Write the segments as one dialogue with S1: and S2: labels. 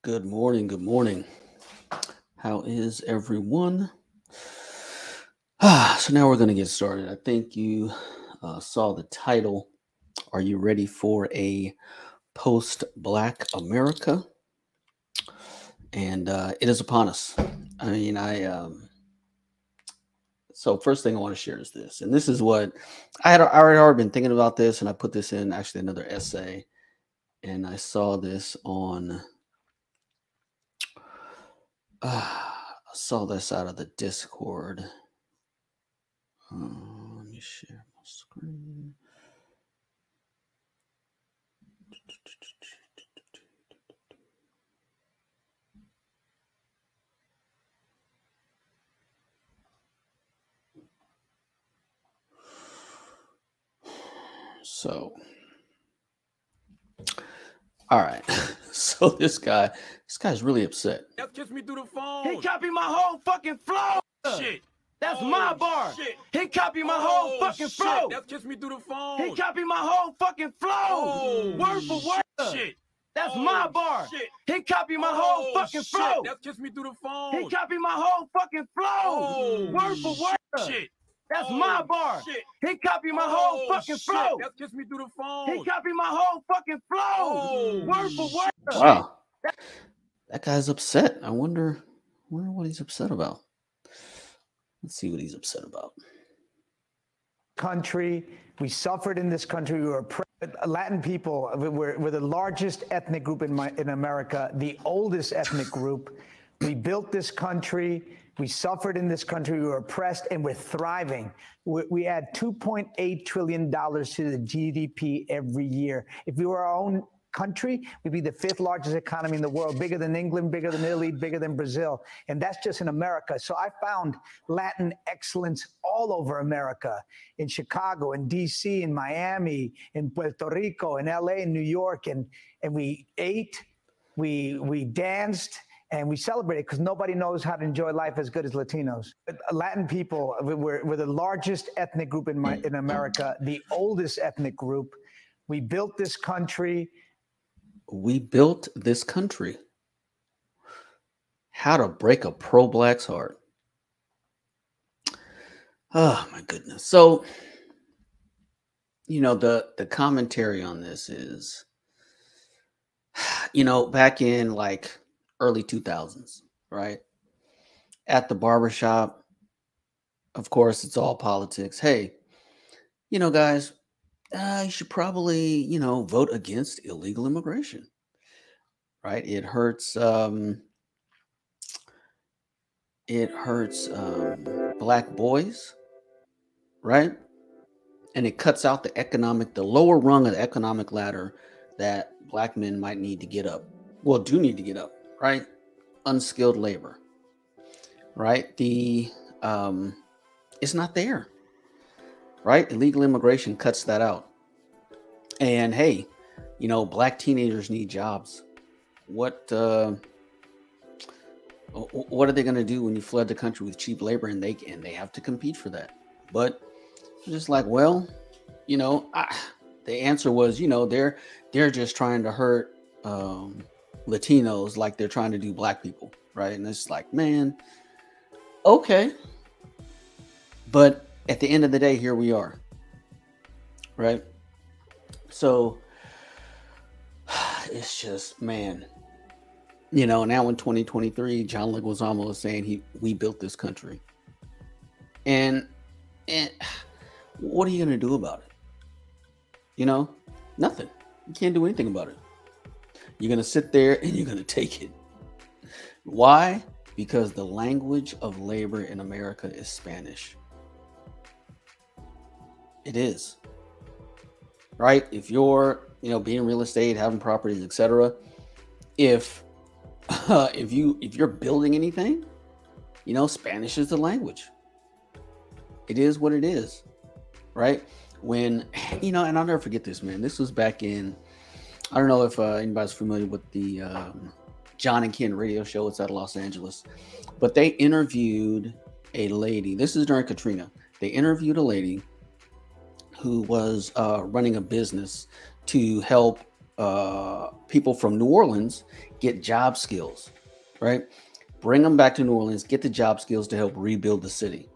S1: Good morning. Good morning. How is everyone? So now we're going to get started. I think you saw the title. Are you ready for a post Black America? And it is upon us. I mean, so first thing I want to share is this. And this is what I already been thinking about this. And I put this in actually another essay. And I saw this on. I saw this out of the Discord. Let me share my screen. So, all right. So this guy's really upset.
S2: That kissed me through the phone.
S3: He copied my whole fucking flow.
S2: Shit.
S3: That's my bar.
S2: Shit.
S3: He copied my whole fucking flow.
S2: That kissed me through the phone.
S3: He copied my whole fucking flow. Word for word.
S2: Shit.
S3: That's my bar.
S2: Shit.
S3: He copied my whole fucking flow.
S2: That kissed me through the phone.
S3: He copied my whole fucking flow. Word for word.
S2: Shit.
S3: That's my bar.
S2: Shit.
S3: He copied my whole fucking flow.
S2: That kissed me through the phone.
S3: He copied my whole fucking flow. Word for word.
S1: Wow. That guy's upset. I wonder what he's upset about. Let's see what he's upset about.
S4: Country. We suffered in this country. We were Latin people. We're the largest ethnic group in America, the oldest ethnic group. We built this country. We suffered in this country. We were oppressed, and we're thriving. We add $2.8 trillion to the GDP every year. If we were our own country, we'd be the fifth largest economy in the world, bigger than England, bigger than Italy, bigger than Brazil. And that's just in America. So I found Latin excellence all over America, in Chicago, in DC, in Miami, in Puerto Rico, in LA, in New York. And we ate, we danced, and we celebrated, because nobody knows how to enjoy life as good as Latinos. Latin people, we're the largest ethnic group in America, the oldest ethnic group. We built this country.
S1: We built this country. How to break a pro-black's heart. Oh my goodness. So, the commentary on this is, back in like early 2000s, right? At the barbershop, of course, it's all politics. Hey, guys, you should probably, vote against illegal immigration, right? It hurts black boys, right? And it cuts out the lower rung of the economic ladder that black men might need to get up. Well, do need to get up, right? Unskilled labor, right? It's not there. Right? Illegal immigration cuts that out. And hey, black teenagers need jobs. What are they going to do when you flood the country with cheap labor and they have to compete for that? But just like, well, the answer was, they're just trying to hurt Latinos like they're trying to do black people, right? And it's like, man, okay. But at the end of the day, here we are, right? So it's just, man, now in 2023, John Leguizamo is saying we built this country. And what are you going to do about it? Nothing. You can't do anything about it. You're going to sit there and you're going to take it. Why? Because the language of labor in America is Spanish. It is, right? If you're, being real estate, having properties, etc. If you're building anything, Spanish is the language. It is what it is, right? When, and I'll never forget this, man. This was back in, I don't know if anybody's familiar with the John and Ken radio show. It's out of Los Angeles, but they interviewed a lady. This is during Katrina. They interviewed a lady who was running a business to help people from New Orleans get job skills, right? Bring them back to New Orleans, get the job skills to help rebuild the city,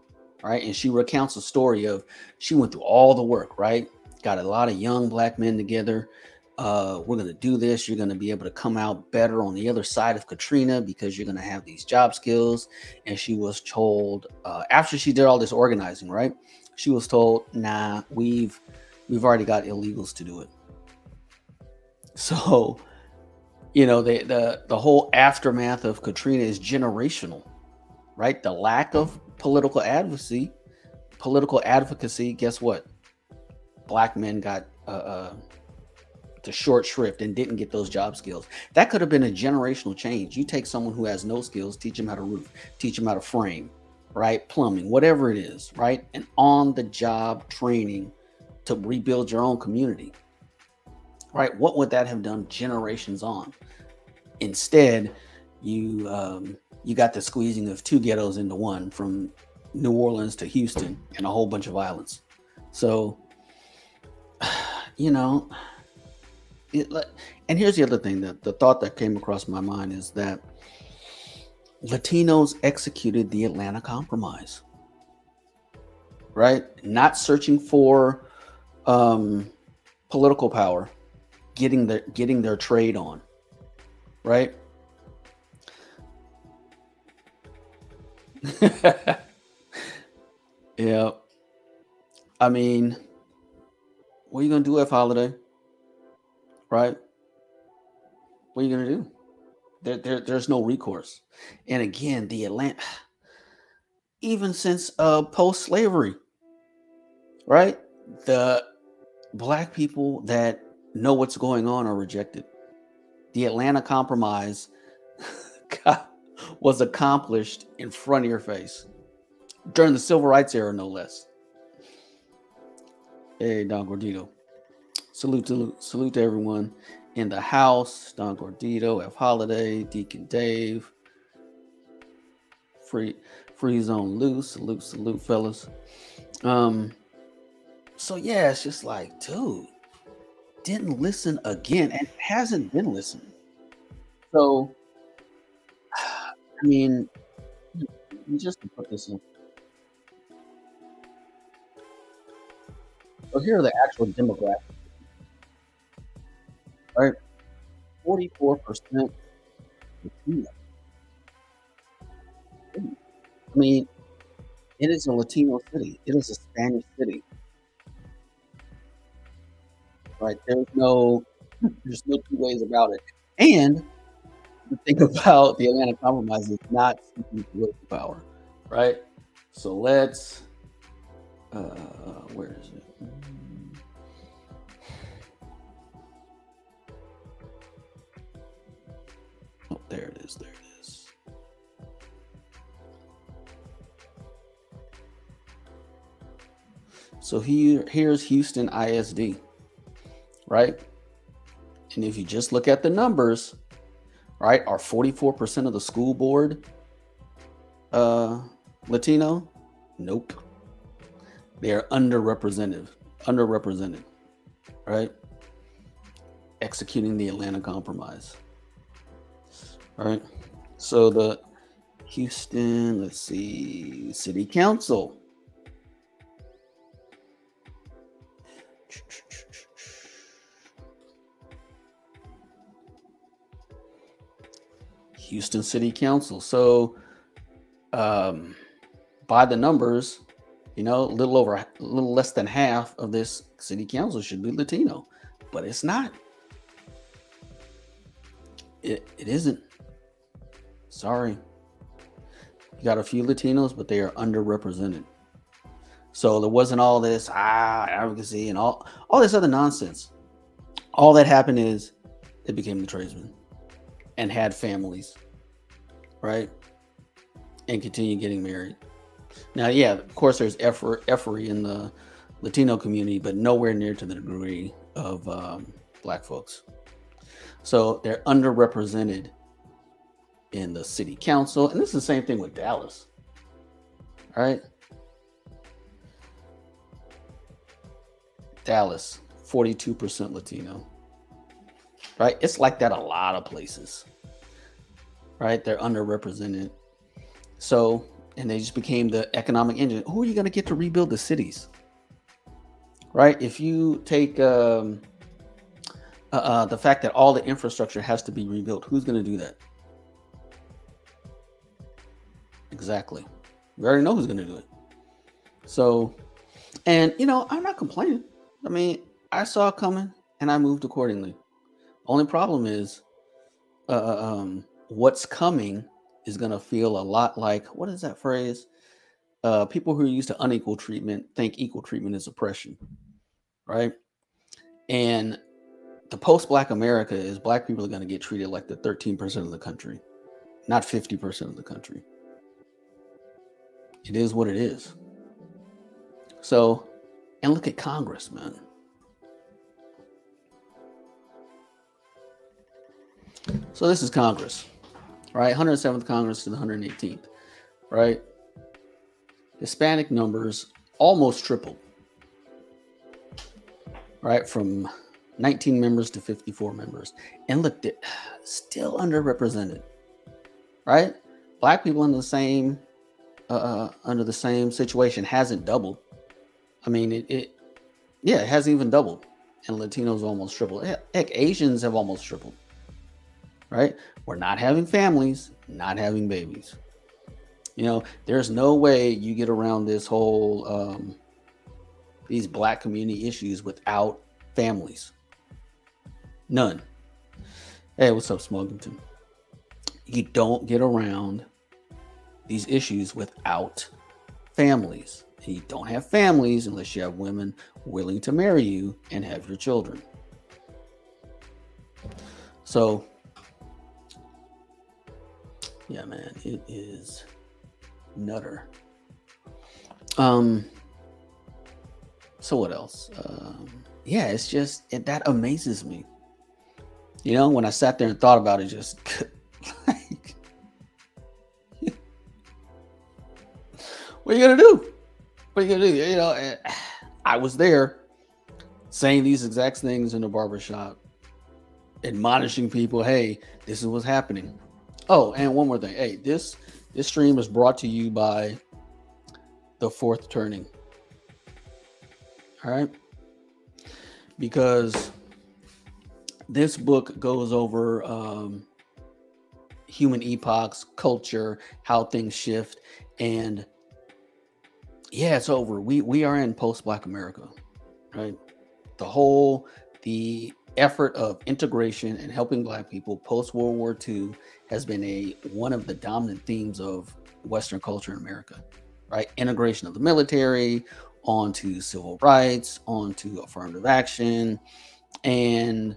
S1: right? And she recounts a story of she went through all the work, right? Got a lot of young black men together. We're going to do this. You're going to be able to come out better on the other side of Katrina because you're going to have these job skills. And she was told, after she did all this organizing, right? She was told, nah, we've already got illegals to do it. So, you know, the whole aftermath of Katrina is generational, right? The lack of political advocacy, guess what? Black men got to short shrift and didn't get those job skills. That could have been a generational change. You take someone who has no skills, teach them how to roof, teach them how to frame, right? Plumbing, whatever it is, right? And on the job training to rebuild your own community, right? What would that have done generations on? Instead, you got the squeezing of two ghettos into one, from New Orleans to Houston, and a whole bunch of violence. So, you know, and here's the other thing, that the thought that came across my mind is that Latinos executed the Atlanta Compromise, right? Not searching for political power, getting their trade on, right? Yeah. I mean, what are you gonna do, F Holiday? Right? What are you gonna do? There's no recourse. And again, the Atlanta, even since post-slavery, right? The black people that know what's going on are rejected. The Atlanta Compromise was accomplished in front of your face during the Civil Rights era, no less. Hey, Don Gordito. Salute to everyone in the house. Don Gordito, F Holiday, Deacon Dave, Free Zone Loose. Salute, fellas. So yeah, it's just like, dude, didn't listen again and hasn't been listening. So, I mean, just to put this in. So here are the actual demographics, right? 44% Latino. I mean, it is a Latino city. It is a Spanish city, right? There's no two ways about it. And the thing about the Atlanta Compromise is not seeking political power, right? So let's, where is it? Oh, there it is. So here's Houston ISD, right? And if you just look at the numbers, right, are 44% of the school board Latino? Nope. They are underrepresented, right? Executing the Atlanta Compromise. All right. So the Houston, let's see, City Council. Houston City Council. So by the numbers, you know, a little less than half of this city council should be Latino, but it's not. It isn't. Sorry. You got a few Latinos, but they are underrepresented. So there wasn't all this advocacy and all this other nonsense. All that happened is they became the tradesmen and had families, right? And continue getting married. Now, yeah, of course, there's effery in the Latino community, but nowhere near to the degree of Black folks. So they're underrepresented in the city council. And this is the same thing with Dallas, all right? Dallas, 42% Latino. right? It's like that a lot of places, right? They're underrepresented. So, and they just became the economic engine. Who are you going to get to rebuild the cities, right? If you take the fact that all the infrastructure has to be rebuilt, who's going to do that? Exactly. We already know who's going to do it. So, and I'm not complaining. I mean, I saw it coming and I moved accordingly. Only problem is, what's coming is going to feel a lot like, what is that phrase? People who are used to unequal treatment think equal treatment is oppression, right? And the post-Black America is Black people are going to get treated like the 13% of the country, not 50% of the country. It is what it is. So, and look at Congress, man. So this is Congress, right? 107th Congress to the 118th, right? Hispanic numbers almost tripled, right? From 19 members to 54 members. And look, they're still underrepresented, right? Black people under the same situation hasn't doubled. I mean, it hasn't even doubled. And Latinos almost tripled. Heck, Asians have almost tripled, right? We're not having families, not having babies. There's no way you get around this whole, these Black community issues without families. None. Hey, what's up, Smugington? You don't get around these issues without families. And you don't have families unless you have women willing to marry you and have your children. So, yeah, man, it is nutter. So what else? Yeah, it's just, that amazes me. When I sat there and thought about it, just like, what are you gonna do? What are you gonna do? I was there saying these exact things in the barbershop, admonishing people, hey, this is what's happening. Oh, and one more thing. Hey, this stream is brought to you by The Fourth Turning. All right? Because this book goes over human epochs, culture, how things shift, and yeah, it's over. We are in post-Black America, right? The effort of integration and helping Black people post-World War II has been one of the dominant themes of Western culture in America, right? Integration of the military, onto civil rights, onto affirmative action, and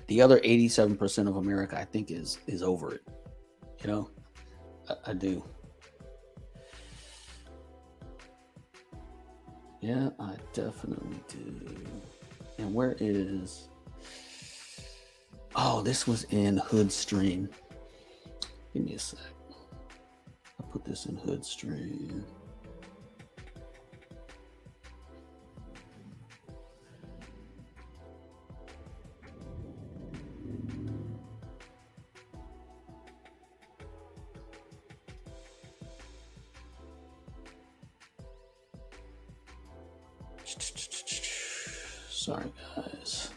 S1: the other 87% of America, I think, is over it. I do. Yeah, I definitely do. And where is... Oh, this was in Hood Stream. Give me a sec. I'll put this in Hood Stream. Sorry, guys.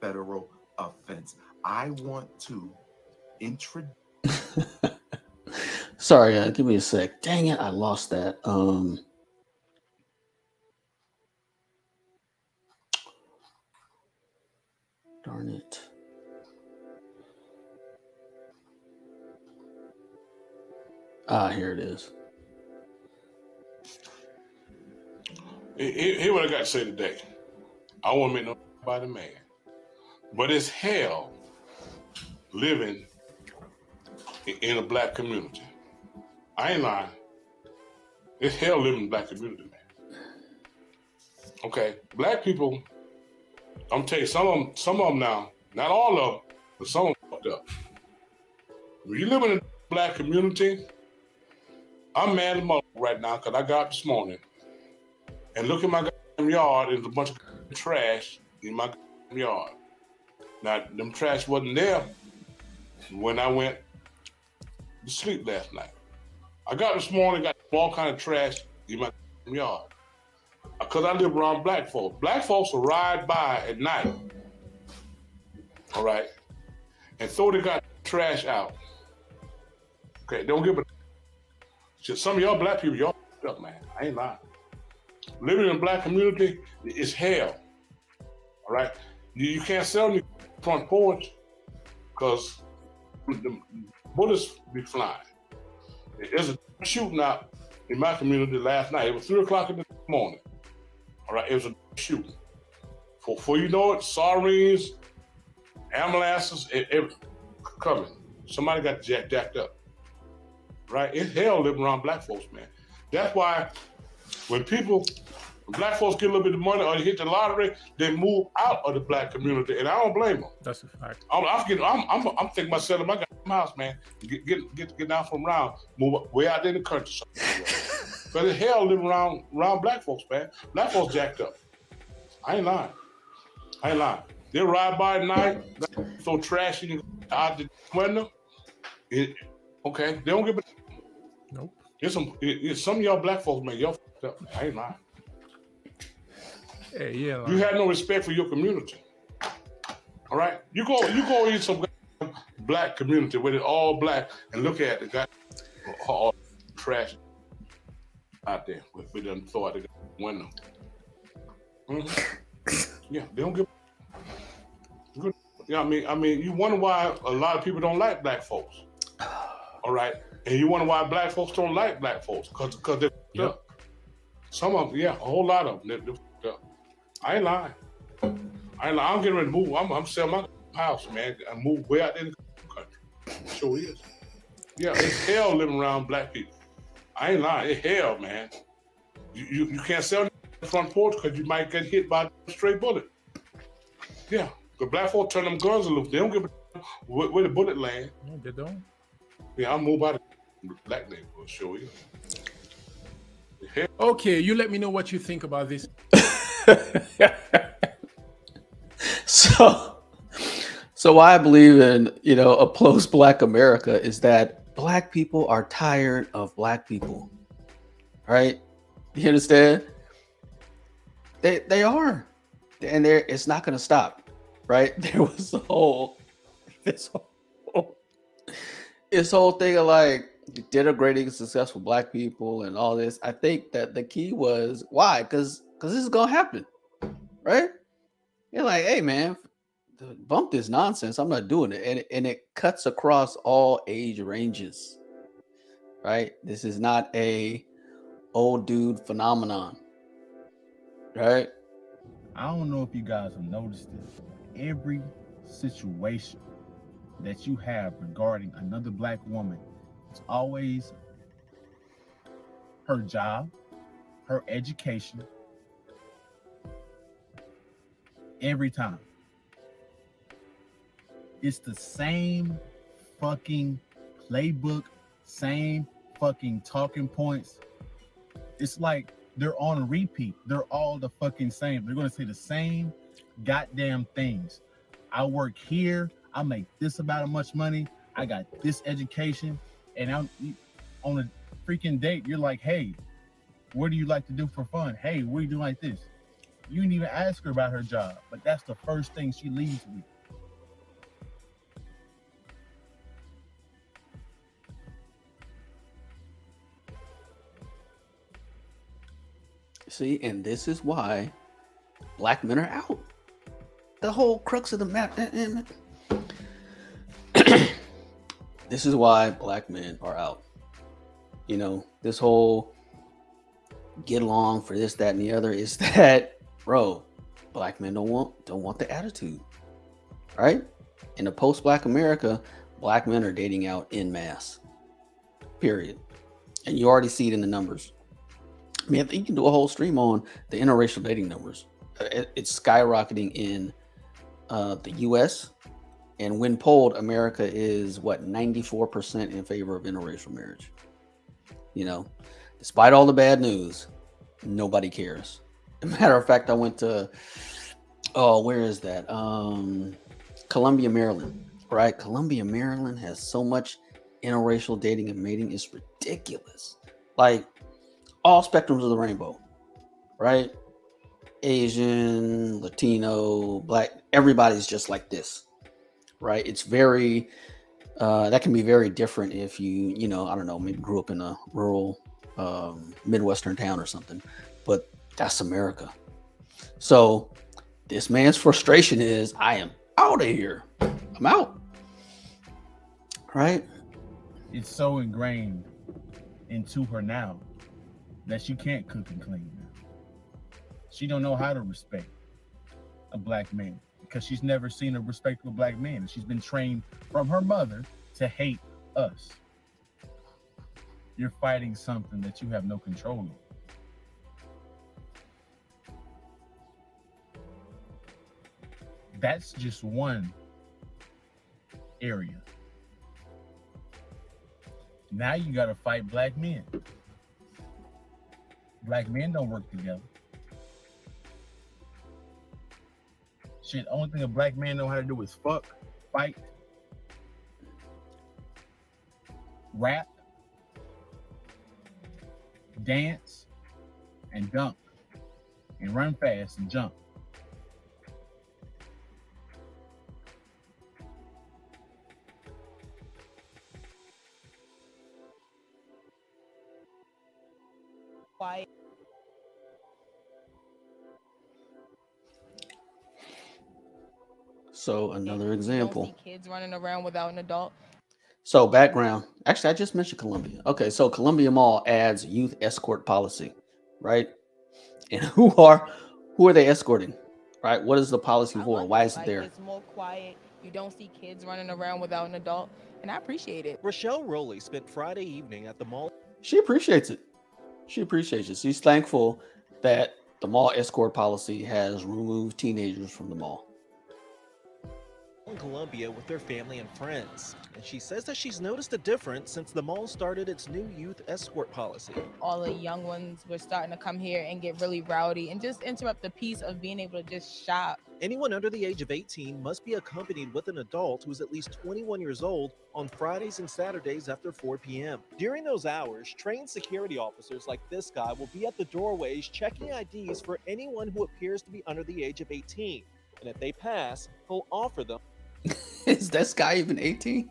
S5: Federal offense. I want to introduce.
S1: Sorry, give me a sec. Dang it, I lost that. Darn it. Here it is.
S6: Here's what I got to say today. I don't want to make nobody mad, but it's hell living in a Black community. I ain't lying. It's hell living in a Black community, man. Okay, Black people I'm telling you, some of them now, not all of them, but some of them fucked up. When you live in a black community, I'm mad at mother right now because I got up this morning and look at my goddamn yard. There's a bunch of trash in my goddamn yard. Now, them trash wasn't there when I went to sleep last night. I got this morning, got all kind of trash in my yard. Because I live around black folks. Black folks will ride by at night, all right, and throw the goddamn trash out. Okay, don't give a shit. Some of y'all black people, y'all up, man. I ain't lying. Living in a black community is hell, all right? You can't sell any front porch because the bullets be flying. There's a shooting out in my community last night. It was 3 o'clock in the morning. All right, it was a shooting. Before you know it, sirens, ambulances, coming. Somebody got jacked up. Right? It's hell living around black folks, man. That's why when black folks get a little bit of money or they hit the lottery, they move out of the black community, and I don't blame them.
S7: That's a fact.
S6: I'm thinking about selling my goddamn house, man. Get down from around, move way out in the country. But it's hell living around black folks, man. Black folks jacked up. I ain't lying. They ride by at night, throw trash in out the window. Okay, they don't give a.
S7: Nope.
S6: It's some of y'all black folks, man. Y'all fucked up. I ain't lying.
S7: Hey, yeah.
S6: You had no respect for your community. All right, you go in some black community where it's all black and look at the guy all trash out there. We done throw out the window. Mm-hmm. Yeah, they don't give. Yeah, I mean, you wonder why a lot of people don't like black folks. All right, and you wonder why black folks don't like black folks because they're fucked up. Some of them, yeah, a whole lot of them, they're fucked up. I ain't lying. I'm getting ready to move. I'm selling my house, man, and move way out in the country. Sure is. Yeah, it's hell living around black people. I ain't lying. It's hell, man. You can't sell the front porch because you might get hit by a stray bullet. Yeah, the black folks turn them guns loose. They don't give a where the bullet land.
S7: No, they don't.
S6: Yeah, I'll move out of the black neighborhood. Sure is.
S7: Okay, you let me know what you think about this.
S1: So why I believe in, a post-Black America is that black people are tired of black people, right? You understand? They are, and it's not going to stop, right? There was this whole thing of like denigrating successful black people and all this. I think that the key was why, because this is going to happen, right? You're like, hey man, bump this nonsense. I'm not doing it. And it cuts across all age ranges, right? This is not a old dude phenomenon, right?
S8: I don't know if you guys have noticed this. Every situation that you have regarding another black woman, it's always her job, her education, every time. It's the same fucking playbook, same fucking talking points. It's like they're on a repeat. They're all the fucking same. They're going to say the same goddamn things. I work here. I make this amount of much money. I got this education. And I'm on a freaking date. You're like, hey, what do you like to do for fun? Hey, what do you do like this? You didn't even ask her about her job, but that's the first thing she leaves with.
S1: See, and this is why black men are out. The whole crux of the map. This is why black men are out. This whole get along for this, that, and the other is that, bro, black men don't want the attitude, right? In a post-Black America, black men are dating out en masse, period. And you already see it in the numbers. I mean, I think you can do a whole stream on the interracial dating numbers. It's skyrocketing in the U.S. And when polled, America is what, 94% in favor of interracial marriage. You know, despite all the bad news, nobody cares. As a matter of fact, I went to, oh, where is that? Columbia, Maryland, right? Columbia, Maryland has so much interracial dating and mating. It's ridiculous. Like all spectrums of the rainbow, right? Asian, Latino, Black, everybody's just like this, right? It's very, that can be very different if you know, I don't know, maybe grew up in a rural Midwestern town or something, but that's America. So this man's frustration is, I am out of here. I'm out. Right?
S8: It's so ingrained into her now that she can't cook and clean. She don't know how to respect a black man because she's never seen a respectable black man. She's been trained from her mother to hate us. You're fighting something that you have no control over. That's just one area. Now you got to fight black men. Black men don't work together. Shit, only thing a black man know how to do is fuck, fight, rap, dance, and dunk, and run fast and jump.
S9: Why?
S1: So another
S9: You don't
S1: example.
S9: see kids running around without an adult.
S1: So background. Actually, I just mentioned Columbia. Okay, so Columbia Mall adds youth escort policy, right? And who are they escorting? Right? What is the policy
S9: I
S1: for?
S9: love
S1: Why
S9: it.
S1: is it
S9: Like,
S1: there?
S9: it's more quiet. You don't see kids running around without an adult, and I appreciate it.
S10: Rochelle Rowley spent Friday evening at the mall.
S1: She appreciates it. She appreciates it. She's thankful that the mall escort policy has removed teenagers from the mall.
S10: In Columbia with their family and friends, and she says that she's noticed a difference since the mall started its new youth escort policy.
S9: All the young ones were starting to come here and get really rowdy and just interrupt the peace of being able to just shop.
S10: Anyone under the age of 18 must be accompanied with an adult who's at least 21 years old on Fridays and Saturdays after 4 p.m. During those hours, trained security officers like this guy will be at the doorways checking IDs for anyone who appears to be under the age of 18. And if they pass, he'll offer them
S1: Is this guy even 18?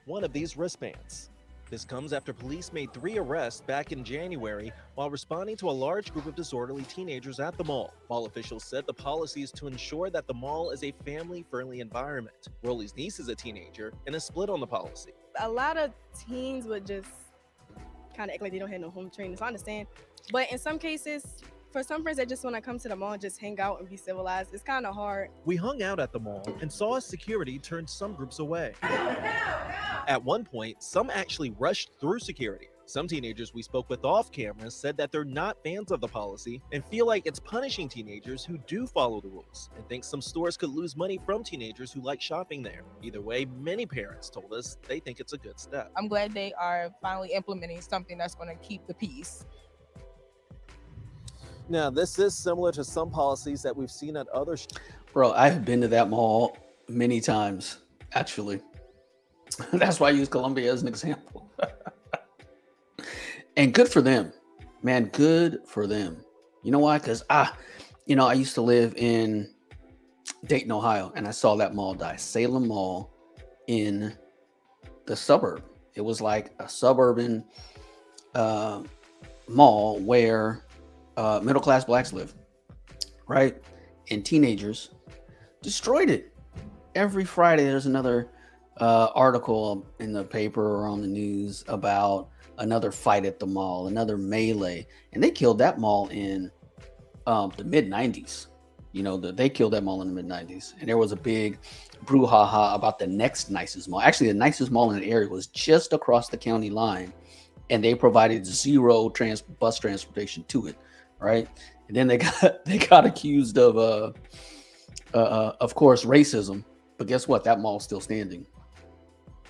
S10: one of these wristbands. This comes after police made 3 arrests back in January while responding to a large group of disorderly teenagers at the mall. Mall officials said the policy is to ensure that the mall is a family-friendly environment. Rowley's niece is a teenager and is split on the policy.
S11: A lot of teens would just kind of act like they don't have no home training, so I understand. But in some cases, for some friends that just want to come to the mall and just hang out and be civilized, it's kind of hard.
S10: We hung out at the mall and saw as security turned some groups away. At one point, some actually rushed through security. Some teenagers we spoke with off camera said that they're not fans of the policy and feel like it's punishing teenagers who do follow the rules, and think some stores could lose money from teenagers who like shopping there. Either way, many parents told us they think it's a good step.
S9: I'm glad they are finally implementing something that's going to keep the peace.
S10: Now, this is similar to some policies that we've seen at other
S1: Bro, I've been to that mall many times, actually. That's why I use Columbia as an example. And good for them, man. Good for them. You know why? Because I used to live in Dayton, Ohio, and I saw that mall die. Salem Mall in the suburb. It was like a suburban mall where middle-class blacks live, right? And teenagers destroyed it. Every Friday, there's another article in the paper or on the news about another fight at the mall, another melee, and they killed that mall in the mid-90s. You know, they killed that mall in the mid-90s, and there was a big brouhaha about the next nicest mall. Actually, the nicest mall in the area was just across the county line, and they provided zero bus transportation to it. right? And then they got accused of course, racism. But guess what? That mall's still standing.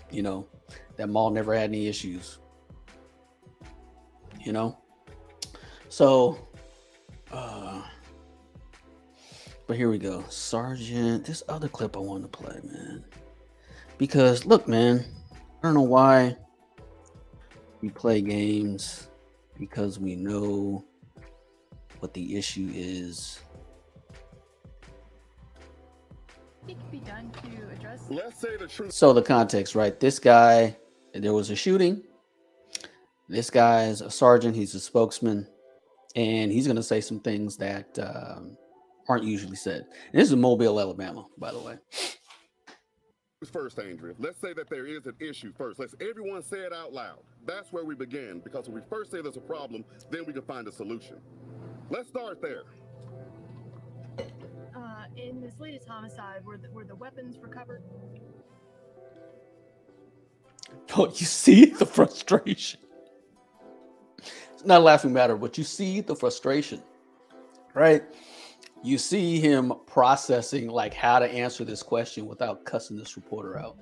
S1: You know, that mall never had any issues. You know, so. But here we go. Sergeant, this other clip I want to play, man. Because look, man, I don't know why we play games, because we know what the issue is.
S12: It can be done to address.
S13: Let's say the truth.
S1: So the context, right? This guy, there was a shooting. This guy's a sergeant. He's a spokesman, and he's going to say some things that aren't usually said. And this is Mobile, Alabama, by the way.
S13: First, Andrea, let's say that there is an issue first. Let's everyone say it out loud. That's where we begin, because when we first say there's a problem, then we can find a solution. Let's start there.
S12: In this latest homicide, were the weapons recovered?
S1: Oh, you see the frustration. It's not a laughing matter, but you see the frustration, right? You see him processing like how to answer this question without cussing this reporter out,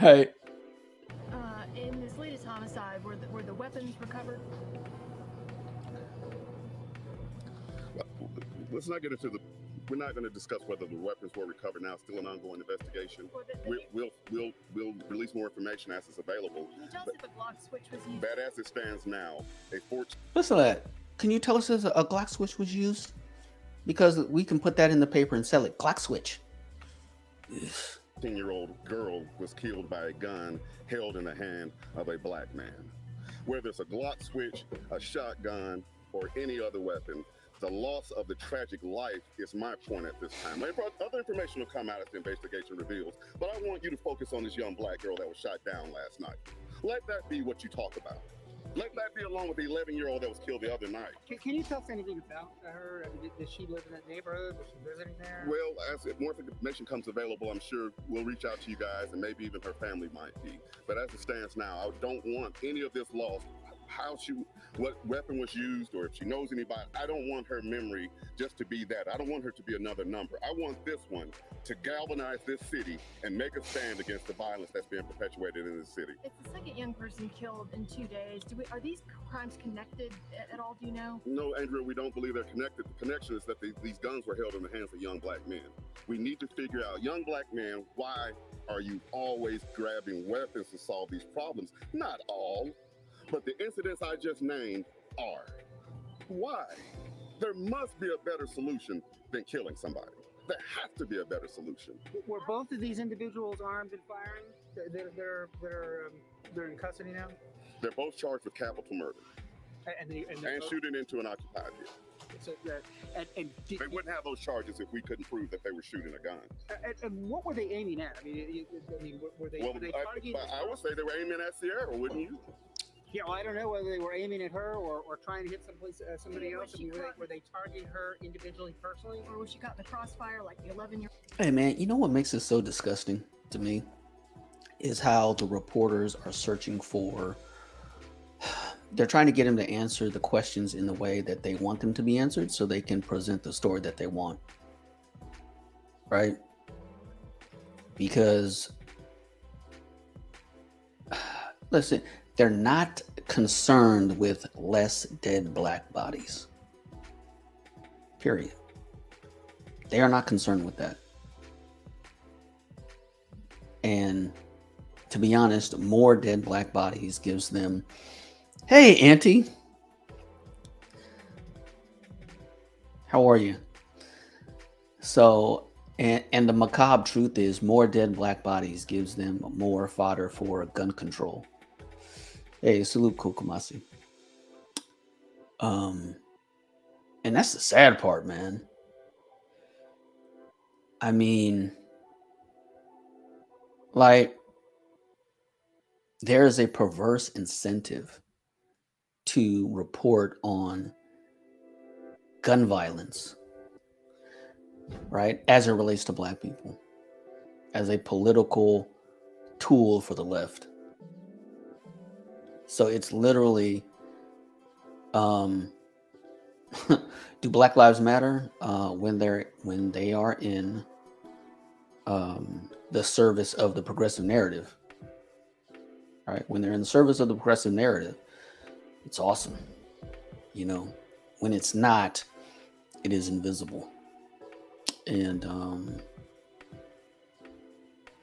S1: right?
S12: In this latest homicide, were the weapons recovered?
S13: Let's not get into the. We're not going to discuss whether the weapons were recovered now. Still an ongoing investigation. We'll release more information as it's available.
S12: Can you tell us if a Glock switch was used?
S13: But as it stands now,
S1: Listen to that. Can you tell us if a Glock switch was used? Because we can put that in the paper and sell it. Glock switch.
S13: 14-year-old girl was killed by a gun held in the hand of a black man. Whether it's a Glock switch, a shotgun, or any other weapon, the loss of the tragic life is my point at this time. Other information will come out as the investigation reveals, but I want you to focus on this young black girl that was shot down last night. Let that be what you talk about. Let that be along with the 11-year-old that was killed the other night.
S14: Can you tell us anything about her? I mean, did she live in that neighborhood? Was she visiting there?
S13: Well, if more information comes available, I'm sure we'll reach out to you guys, and maybe even her family might be. But as it stands now, I don't want any of this lost. What weapon was used, or if she knows anybody. I don't want her memory just to be that. I don't want her to be another number. I want this one to galvanize this city and make a stand against the violence that's being perpetuated in this city.
S12: It's the second young person killed in 2 days. Are these crimes connected at all? Do you know?
S13: No, Andrea, we don't believe they're connected. The connection is that these guns were held in the hands of young black men. We need to figure out, young black men, why are you always grabbing weapons to solve these problems? Not all. But the incidents I just named are. Why? There must be a better solution than killing somebody. There has to be a better solution.
S14: Were both of these individuals armed and firing? They're in custody now?
S13: They're both charged with capital murder and shooting into an occupied vehicle.
S14: So,
S13: they wouldn't have those charges if we couldn't prove that they were shooting a gun.
S14: And what were they aiming at? I mean, were they targeting?
S13: I would say they were aiming at Sierra, wouldn't you?
S14: Yeah, well, I don't know whether they were aiming at her or trying to hit somebody else. I mean, were they targeting her individually, personally?
S12: Or was she caught in the crossfire like the 11-year-old?
S1: Hey, man, you know what makes it so disgusting to me is how the reporters are searching for. They're trying to get him to answer the questions in the way that they want them to be answered so they can present the story that they want. Right? Because, listen, they're not concerned with less dead black bodies. Period. They are not concerned with that. And to be honest, more dead black bodies gives them, hey, Auntie. How are you? So, and the macabre truth is more dead black bodies gives them more fodder for gun control. Hey, salute Kokomasi. And that's the sad part, man. I mean, like, there is a perverse incentive to report on gun violence, right? As it relates to black people, as a political tool for the left. So it's literally do Black Lives Matter when they are in the service of the progressive narrative? All right, when they're in the service of the progressive narrative, it's awesome. You know, when it's not, it is invisible. And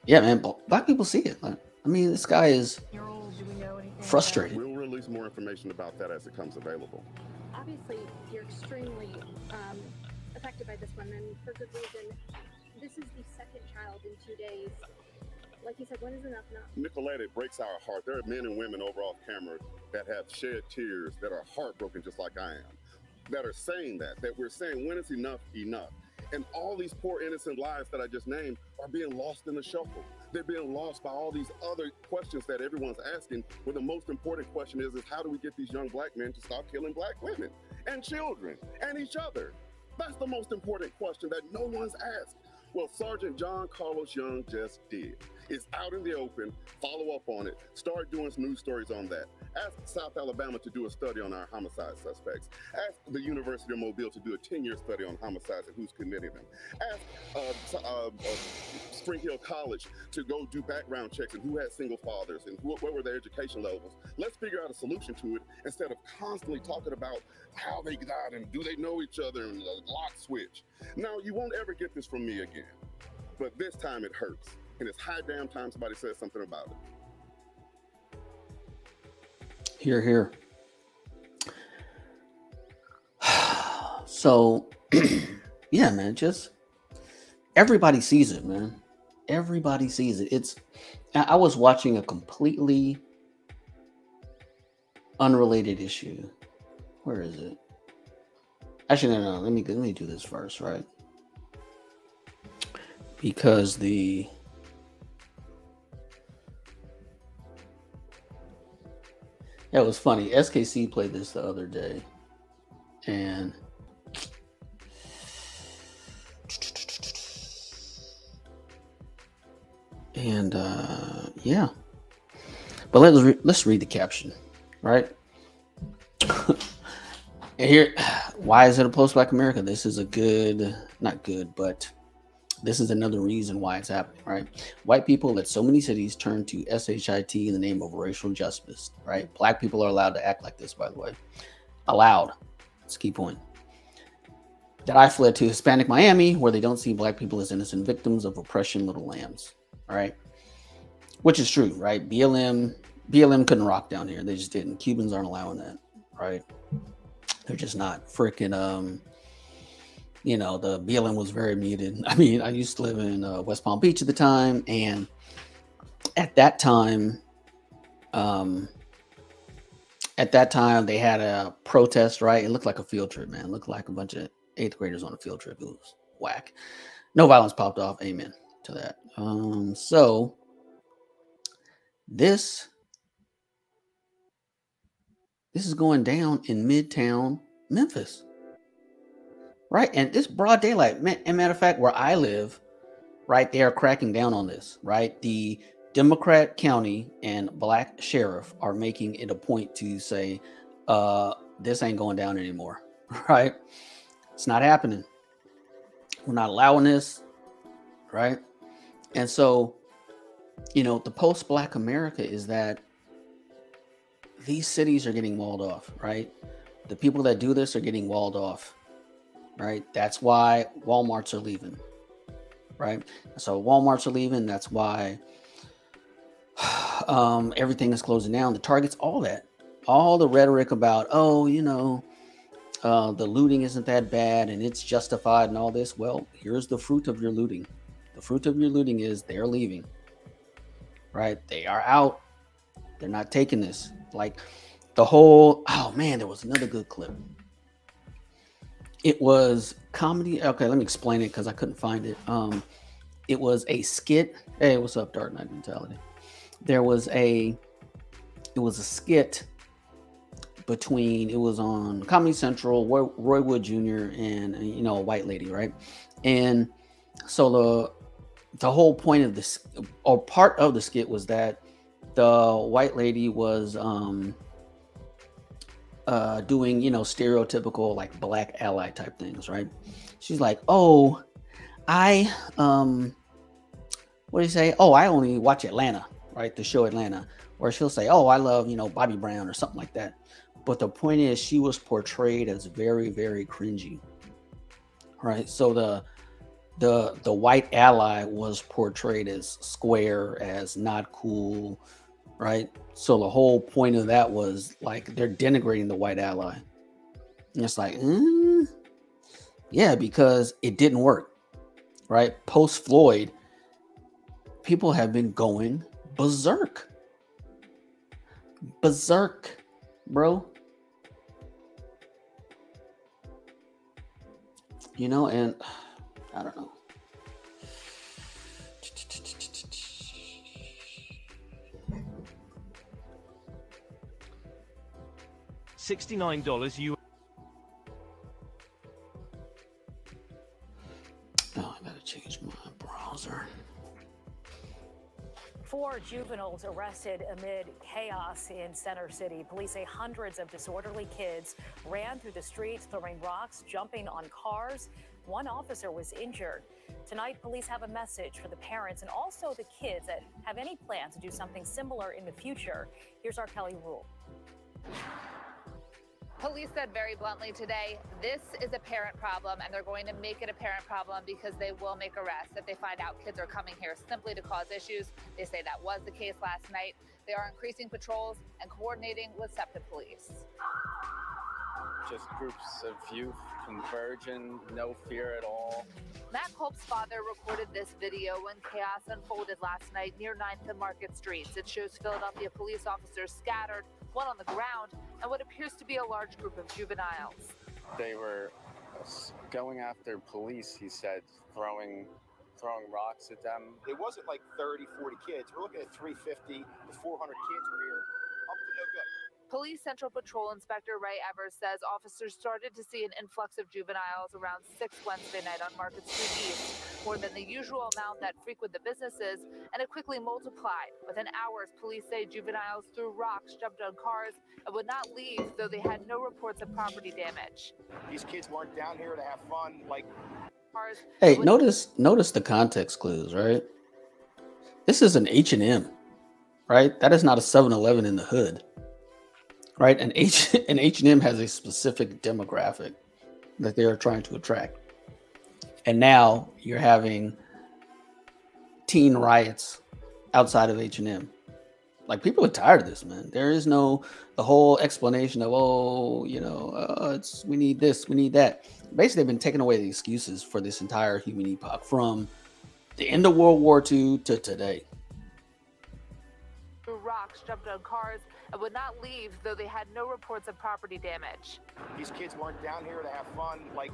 S1: yeah, man, Black people see it. Like, I mean, this guy is frustrated.
S13: We'll release more information about that as it comes available.
S15: Obviously, you're extremely affected by this one, and for good reason. This is the second child in 2 days. Like you said, when is enough enough?
S13: Nicolette, it breaks our heart. There are men and women over off camera that have shed tears, that are heartbroken just like I am, that are saying that we're saying, when is enough enough? And all these poor innocent lives that I just named are being lost in the shuffle. They're being lost by all these other questions that everyone's asking, where the most important question is how do we get these young Black men to stop killing Black women and children and each other? That's the most important question that no one's asked. Well, Sergeant John Carlos Young just did. It's out in the open. Follow up on it. Start doing some news stories on that. Ask South Alabama to do a study on our homicide suspects. Ask the University of Mobile to do a 10-year study on homicides and who's committing them. Ask Spring Hill College to go do background checks and who had single fathers and what were their education levels. Let's figure out a solution to it instead of constantly talking about how they died and do they know each other and the lock switch. Now, you won't ever get this from me again, but this time it hurts. And it's high damn time somebody says something about it.
S1: Hear, hear. So, yeah, man, just everybody sees it, man. Everybody sees it. I was watching a completely unrelated issue. Where is it? Actually, no. Let me do this first, right? Because it was funny. SKC played this the other day, and yeah. But let's read the caption, right? And here, why is it a post-Black America? This is not good, but this is another reason why it's happening, right? White people let so many cities turn to SHIT in the name of racial justice, right? Black people are allowed to act like this, by the way. Allowed. That's a key point. That I fled to Hispanic Miami, where they don't see Black people as innocent victims of oppression, little lambs, all right? Which is true, right? BLM couldn't rock down here. They just didn't. Cubans aren't allowing that, right? They're just not. Freaking, the BLM was very muted. I mean, I used to live in West Palm Beach at the time, and at that time they had a protest, right? It looked like a field trip, man. It looked like a bunch of 8th graders on a field trip. It was whack. No violence popped off. Amen to that. So this is going down in Midtown Memphis. Right. And this broad daylight, and matter of fact, where I live, right, they are cracking down on this, right? The Democrat county and Black sheriff are making it a point to say, this ain't going down anymore, right? It's not happening. We're not allowing this, right? And so, the post-Black America is that these cities are getting walled off, right? The people that do this are getting walled off. Right. That's why Walmarts are leaving. Right. So Walmarts are leaving. That's why everything is closing down. The Targets, all that, all the rhetoric about, the looting isn't that bad and it's justified and all this. Well, here's the fruit of your looting. The fruit of your looting is they're leaving. Right. They are out. They're not taking this. Like the whole, oh man, there was another good clip. It was comedy. Okay, let me explain it because I couldn't find it. It was a skit. Hey, what's up, Dark Knight Mentality? It was a skit between, it was on Comedy Central, Roy Wood Jr. and a white lady, right? And so the whole point of this, or part of the skit, was that the white lady was doing, stereotypical like black ally type things, right? She's like, oh, what do you say? Oh, I only watch Atlanta, right? The show Atlanta. Or she'll say, oh, I love, Bobby Brown or something like that. But the point is, she was portrayed as very, very cringy, right? So the white ally was portrayed as square, as not cool, right? So the whole point of that was like they're denigrating the white ally. And it's like, yeah, because it didn't work, right? Post Floyd, people have been going berserk. Berserk, bro. And I don't know.
S16: $69 US.
S1: Oh, I gotta change my browser.
S17: 4 juveniles arrested amid chaos in Center City. Police say hundreds of disorderly kids ran through the streets, throwing rocks, jumping on cars. One officer was injured. Tonight, police have a message for the parents and also the kids that have any plans to do something similar in the future. Here's our Kelly Rule.
S18: Police said very bluntly today, this is a parent problem, and they're going to make it a parent problem because they will make arrests if they find out kids are coming here simply to cause issues. They say that was the case last night. They are increasing patrols and coordinating with SEPTA police.
S19: Just groups of youth converging, no fear at all.
S18: Matt Culp's father recorded this video when chaos unfolded last night near 9th and Market Streets. It shows Philadelphia police officers scattered, one on the ground, and what appears to be a large group of juveniles.
S19: They were going after police, he said, throwing rocks at them.
S20: It wasn't like 30, 40 kids. We're looking at 350 to 400 kids were here, up to no good.
S18: Police Central Patrol Inspector Ray Evers says officers started to see an influx of juveniles around 6 Wednesday night on Market Street East, more than the usual amount that frequent the businesses, and it quickly multiplied. Within hours, police say juveniles threw rocks, jumped on cars, and would not leave, though they had no reports of property damage.
S20: These kids weren't down here to have fun like
S18: cars.
S1: Hey, notice the context clues, right? This is an H&M, right? That is not a 7-Eleven in the hood. Right, and H&M has a specific demographic that they are trying to attract, and now you're having teen riots outside of H&M. Like, people are tired of this, man. There is the whole explanation of it's we need this, we need that. Basically, they've been taking away the excuses for this entire human epoch from the end of World War II to today.
S18: Threw rocks, jumped on cars, and would not leave, though they had no reports of property damage.
S20: These kids weren't down here to have fun like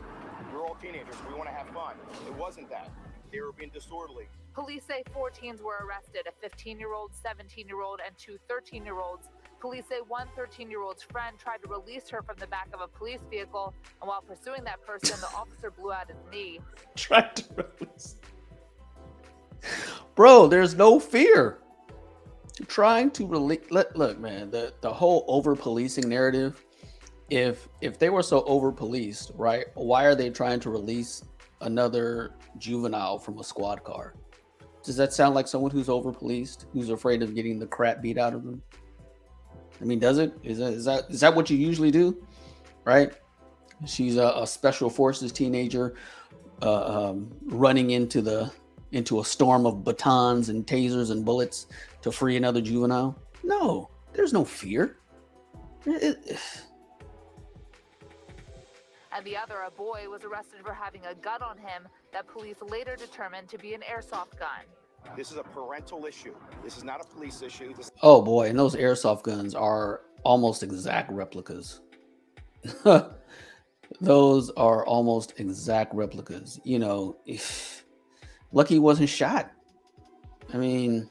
S20: we're all teenagers. We want to have fun. It wasn't that. They were being disorderly.
S18: Police say 4 teens were arrested, a 15-year-old, 17-year-old, and 2 13-year-olds. Police say one 13-year-old's friend tried to release her from the back of a police vehicle, and while pursuing that person, the officer blew out his knee.
S1: Tried to release. Bro, there's no fear. Trying to look, man, the whole over policing narrative, if they were so over policed, right, why are they trying to release another juvenile from a squad car? Does that sound like someone who's over policed, who's afraid of getting the crap beat out of them? I mean, does it? Is that what you usually do, right? She's a special forces teenager running into a storm of batons and tasers and bullets to free another juvenile. No, there's no fear.
S18: And the other, a boy, was arrested for having a gun on him that police later determined to be an airsoft gun.
S20: This is a parental issue. This is not a police issue.
S1: Oh boy, and those airsoft guns are almost exact replicas. Those are almost exact replicas. Lucky he wasn't shot. I mean,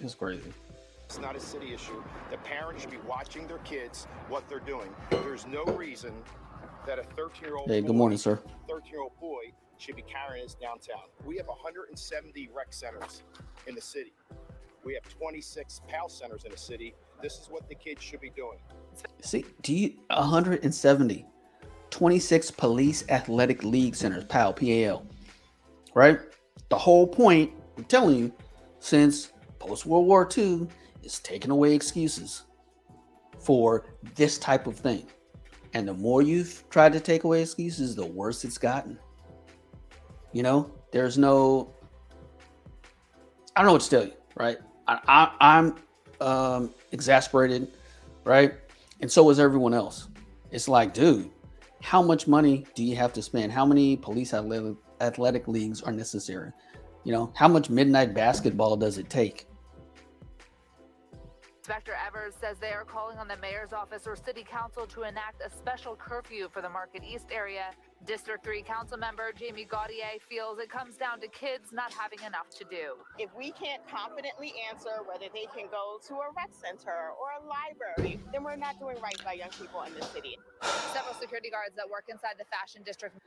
S1: it's crazy.
S20: It's not a city issue. The parents should be watching their kids, what they're doing. There's no reason that a 13-year-old
S1: Hey, good morning, sir.
S20: 13-year-old boy should be carrying this downtown. We have 170 rec centers in the city. We have 26 PAL centers in the city. This is what the kids should be doing.
S1: See, 170, 26 police athletic league centers, PAL, PAL, right? The whole point, I'm telling you, since post-World War II, is taking away excuses for this type of thing. And the more you've tried to take away excuses, the worse it's gotten. You know, there's no, I don't know what to tell you, right? I'm exasperated, right? And so is everyone else. It's like, dude, how much money do you have to spend? How many police athletic leagues are necessary? You know, how much midnight basketball does it take?
S18: Inspector Evers says they are calling on the mayor's office or city council to enact a special curfew for the Market East area. District 3 council member Jamie Gaudier feels it comes down to kids not having enough to do.
S21: If we can't confidently answer whether they can go to a rec center or a library, then we're not doing right by young people in the city.
S18: Several security guards that work inside the fashion district.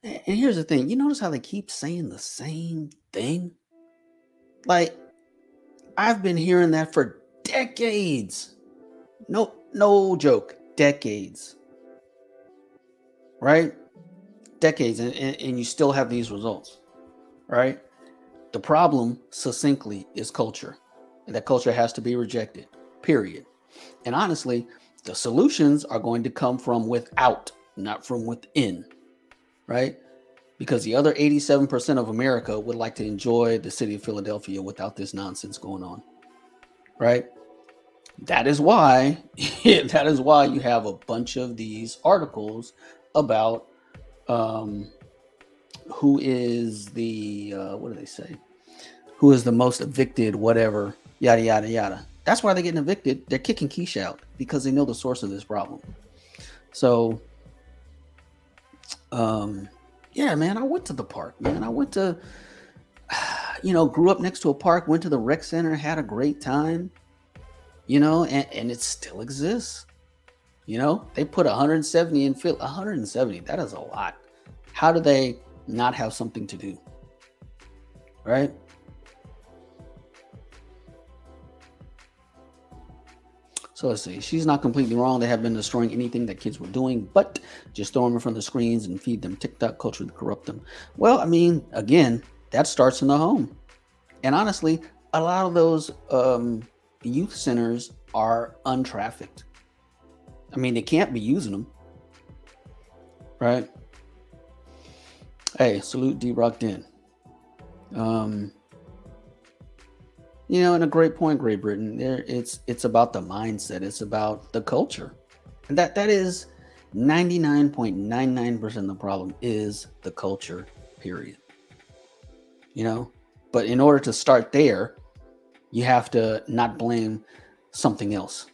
S1: And here's the thing, you notice how they keep saying the same thing? Like, I've been hearing that for decades. No joke, decades. Right? Decades, and you still have these results, right? The problem, succinctly, is culture, and that culture has to be rejected, period. And honestly, the solutions are going to come from without, not from within, right? Because the other 87% of America would like to enjoy the city of Philadelphia without this nonsense going on, right? That is why you have a bunch of these articles about who is the what do they say? Who is the most evicted, whatever, yada yada yada. That's why they're getting evicted. They're kicking Keisha out because they know the source of this problem. So yeah, man, I went to the park, man. I went to, grew up next to a park, went to the rec center, had a great time, and it still exists. They put 170 in Philly. 170, that is a lot. How do they not have something to do? Right? So let's see. She's not completely wrong. They have been destroying anything that kids were doing, but just throw them in front of the screens and feed them TikTok culture to corrupt them. Well, I mean, again, that starts in the home. And honestly, a lot of those youth centers are untrafficked. I mean, they can't be using them, right? Hey, salute D-Rock Den. And a great point, Great Britain. It's about the mindset. It's about the culture, and that is 99.99% of the problem is the culture. Period. But in order to start there, you have to not blame something else.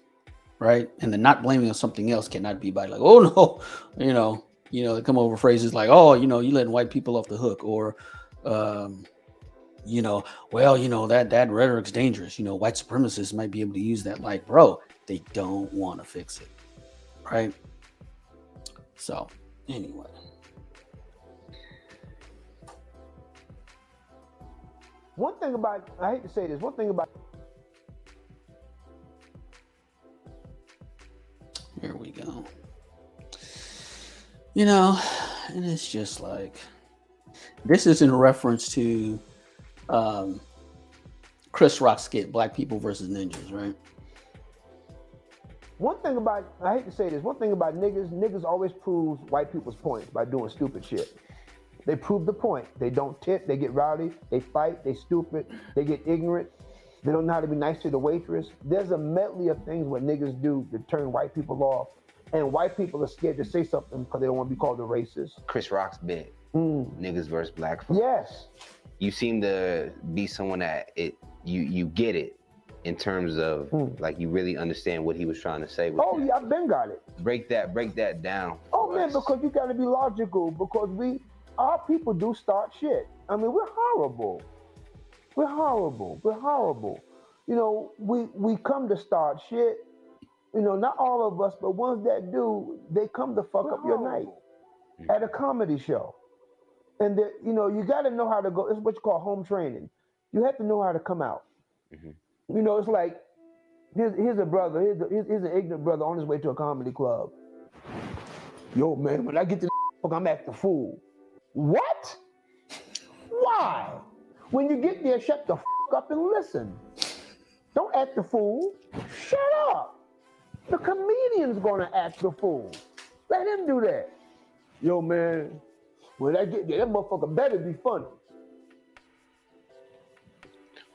S1: Right. And the not blaming of something else cannot be by like, oh no, they come over phrases like, oh, you letting white people off the hook, or, well, that rhetoric's dangerous. White supremacists might be able to use that. Like, bro, they don't want to fix it. Right. So anyway.
S3: One thing about, I hate to say this, one thing about.
S1: Here we go. And it's just like, this is in reference to Chris Rock's skit, Black People versus Ninjas, right?
S3: One thing about, I hate to say this, one thing about niggas always proves white people's points by doing stupid shit. They prove the point. They don't tip, they get rowdy, they fight, they stupid, they get ignorant. They don't know how to be nice to the waitress. There's a medley of things what niggas do to turn white people off. And white people are scared to say something because they don't want to be called a racist.
S22: Chris Rock's bit. Niggas versus black folks.
S3: Yes.
S22: You seem to be someone that you get it in terms of like you really understand what he was trying to say.
S3: Oh yeah, I've been got it.
S22: Break that down.
S3: Oh man, because you got to be logical. Because our people do start shit. I mean, we're horrible. We're horrible. We're horrible. We come to start shit. Not all of us, but ones that do, they come to fuck up your night at a comedy show. And you got to know how to go. It's what you call home training. You have to know how to come out. You know, it's like here's a brother, here's an ignorant brother on his way to a comedy club. Yo, man, when I get to the I'm acting fool. What? Why? When you get there, shut the up and listen. Don't act the fool. Shut up. The comedian's gonna act the fool. Let him do that. Yo, man, when I get there, that motherfucker better be funny.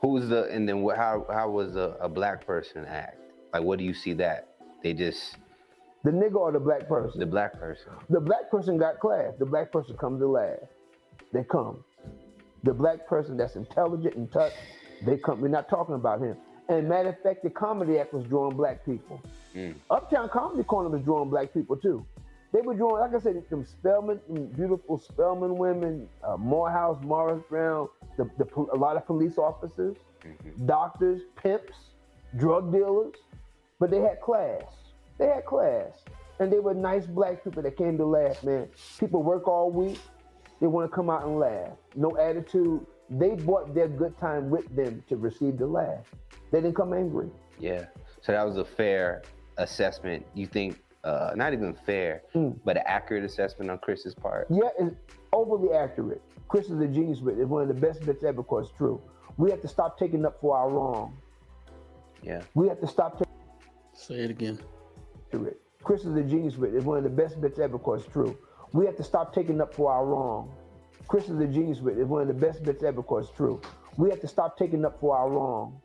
S22: And then how was a black person act? Like, what do you see that? They just...
S3: The nigga or the black person?
S22: The black person.
S3: The black person got class. The black person comes to laugh. They come. The black person that's intelligent and touch, they come. We're not talking about him. And matter of fact, the comedy act was drawing black people. Uptown Comedy Corner was drawing black people too. They were drawing, like I said, them Spelman, beautiful Spelman women, Morehouse, Morris Brown, a lot of police officers, doctors, pimps, drug dealers, but they had class. They had class. And they were nice black people that came to laugh, man. People work all week. They want to come out and laugh. No attitude. They brought their good time with them to receive the laugh. They didn't come angry.
S22: Yeah. So that was a fair assessment. You think, not even fair, but an accurate assessment on Chris's part?
S3: Yeah, it's overly accurate. Chris is a genius with it. It's one of the best bits ever because it's true. We have to stop taking up for our wrong.
S22: Yeah.
S3: We have to stop
S1: Say it again.
S3: Chris is a genius with it. It's one of the best bits ever because it's true. We have to stop taking up for our wrong. Chris is a genius with it. It's one of the best bits ever because it's true. We have to stop taking up for our wrong.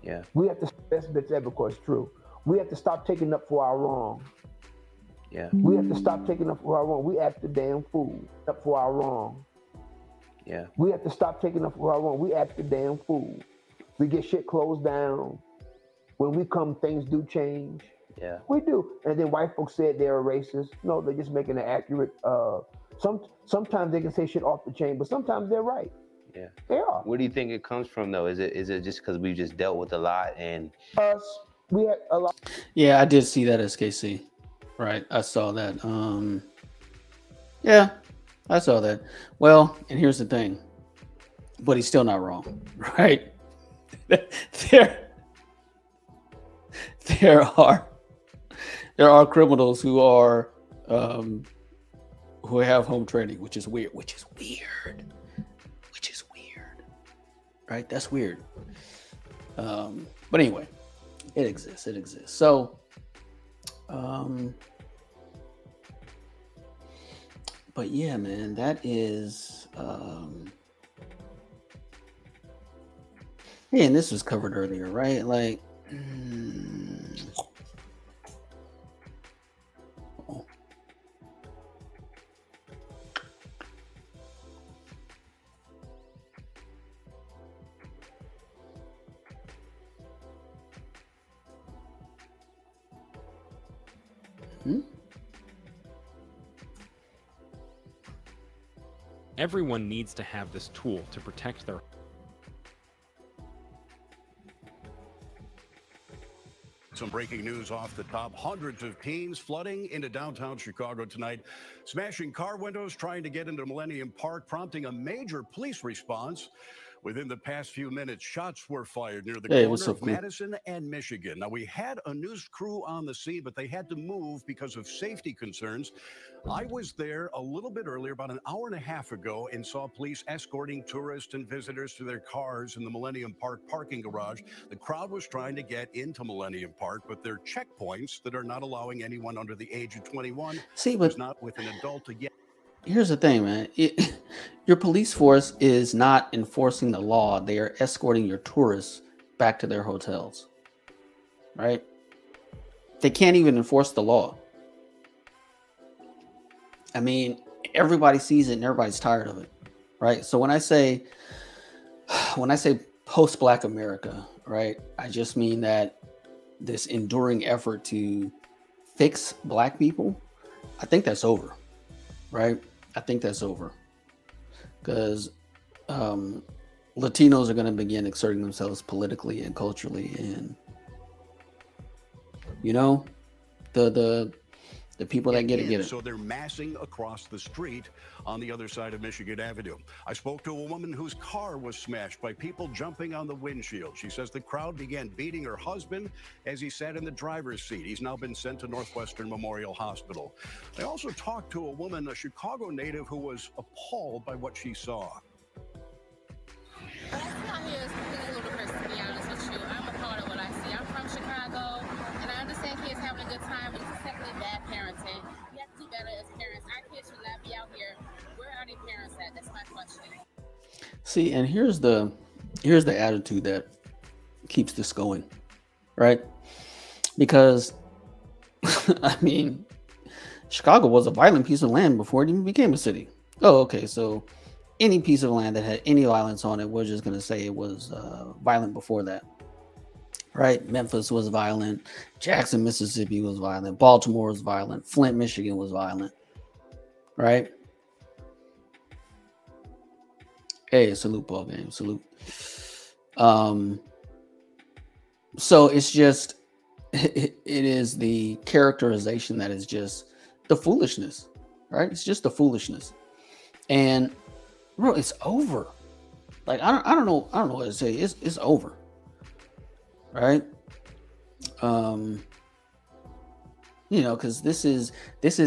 S22: Yeah.
S3: We have to best bits ever because it's true. We have to stop taking up for our wrong.
S22: Yeah.
S3: We have to stop taking up for our wrong. We act the damn fool. Up for our wrong.
S22: Yeah.
S3: We have to stop taking up for our wrong. We act the damn fool. We get shit closed down. When we come, things do change.
S22: Yeah.
S3: We do. And then white folks said they're racist. No, they're just making an accurate. Sometimes they can say shit off the chain, but sometimes they're right.
S22: Yeah.
S3: They are.
S22: Where do you think it comes from, though? Is it just because we've just dealt with a lot and
S3: we had a lot?
S1: Yeah, I did see that, SKC. Right, I saw that. Yeah, I saw that. Well, and here's the thing, but he's still not wrong, right? There are criminals who are who have home training, which is weird. Right? That's weird. But anyway, it exists. So, but yeah, man, that is, yeah, and this was covered earlier, right? Like,
S2: Everyone needs to have this tool to protect their.
S4: Some breaking news off the top. Hundreds of teens flooding into downtown Chicago tonight, smashing car windows, trying to get into Millennium Park, prompting a major police response. Within the past few minutes, shots were fired near the corner of Madison and Michigan. Now, we had a news crew on the scene, but they had to move because of safety concerns. I was there a little bit earlier, about an hour and a half ago, and saw police escorting tourists and visitors to their cars in the Millennium Park parking garage. The crowd was trying to get into Millennium Park, but there are checkpoints that are not allowing anyone under the age of 21 who's not with an adult to get.
S1: Here's the thing, man. Your police force is not enforcing the law. They are escorting your tourists back to their hotels, right? They can't even enforce the law. I mean, everybody sees it and everybody's tired of it, right? So when I say post-Black America, right, I just mean that this enduring effort to fix Black people, I think that's over, right? I think that's over because Latinos are going to begin exerting themselves politically and culturally, and you know, the The people that get it, get it.
S4: So they're massing across the street on the other side of Michigan Avenue. I spoke to a woman whose car was smashed by people jumping on the windshield. She says the crowd began beating her husband as he sat in the driver's seat. He's now been sent to Northwestern Memorial Hospital. I also talked to a woman, a Chicago native, who was appalled by what she saw.
S5: What I see out here is completely ludicrous, to be honest with you. I'm appalled at what I see. I'm from Chicago, and I understand kids having a good time, but it's simply bad parenting. We have to do better as parents. Our kids should not be out here. Where are the parents at? That's my question.
S1: See, and here's the attitude that keeps this going, right? Because I mean, Chicago was a violent piece of land before it even became a city. Oh, okay, so any piece of land that had any violence on it, we're just going to say it was violent before that, right? Memphis was violent. Jackson, Mississippi was violent. Baltimore was violent. Flint, Michigan was violent, right? Hey, salute, ball game, salute. So it's just, it is the characterization that is just the foolishness, right? It's just the foolishness. And bro, it's over. Like, I don't know what to say. It's over. Right? You know, because this is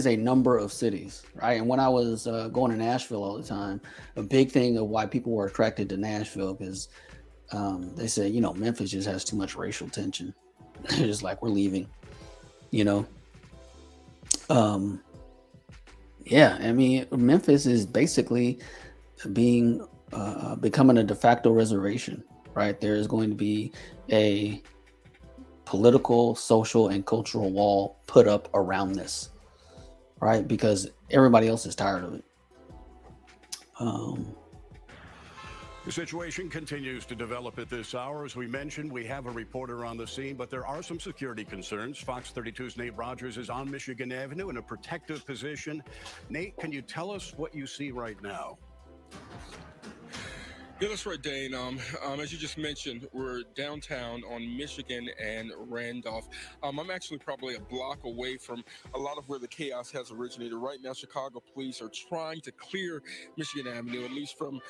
S1: a number of cities, right? And when I was going to Nashville all the time, a big thing of why people were attracted to Nashville, because they said, you know, Memphis just has too much racial tension. They're just like, we're leaving, you know. Yeah, I mean, Memphis is basically becoming a de facto reservation, right? There is going to be a political, social, and cultural wall put up around this, right? Because everybody else is tired of it.
S4: The situation continues to develop at this hour. As we mentioned, we have a reporter on the scene, but there are some security concerns. Fox 32's Nate Rogers is on Michigan Avenue in a protective position. Nate, can you tell us what you see right now?
S6: Yeah, that's right, Dane. As you just mentioned, we're downtown on Michigan and Randolph. I'm actually probably a block away from a lot of where the chaos has originated. Right now, Chicago police are trying to clear Michigan Avenue, at least from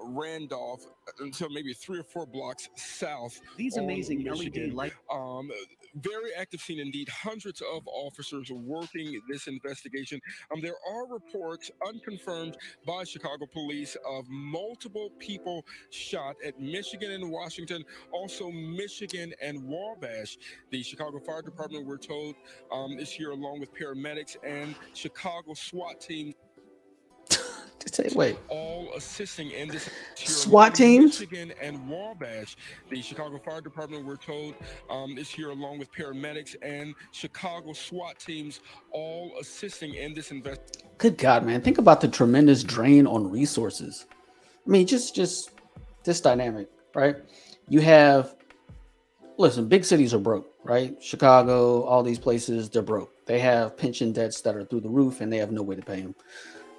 S6: Randolph until maybe 3 or 4 blocks south.
S23: These amazing LED lights.
S6: Very active scene indeed. Hundreds of officers working this investigation. There are reports, unconfirmed by Chicago police, of multiple people shot at Michigan and Washington, also Michigan and Wabash. The Chicago Fire Department, we're told, is here along with paramedics and Chicago SWAT team.
S1: Wait.
S6: All assisting in this.
S1: SWAT teams?
S6: Michigan and Wabash. The Chicago Fire Department, we're told, is here along with paramedics and Chicago SWAT teams, all assisting in this investigation.
S1: Good God, man. Think about the tremendous drain on resources. I mean, just this dynamic, right? You have, listen, big cities are broke, right? Chicago, all these places, they're broke. They have pension debts that are through the roof and they have no way to pay them.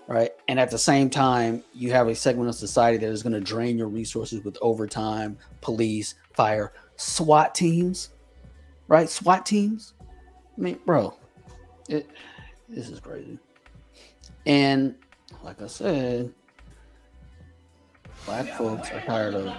S1: Right. And at the same time, you have a segment of society that is going to drain your resources with overtime, police, fire, SWAT teams. Right. SWAT teams. I mean, bro, this is crazy. And like I said, black folks are tired of it.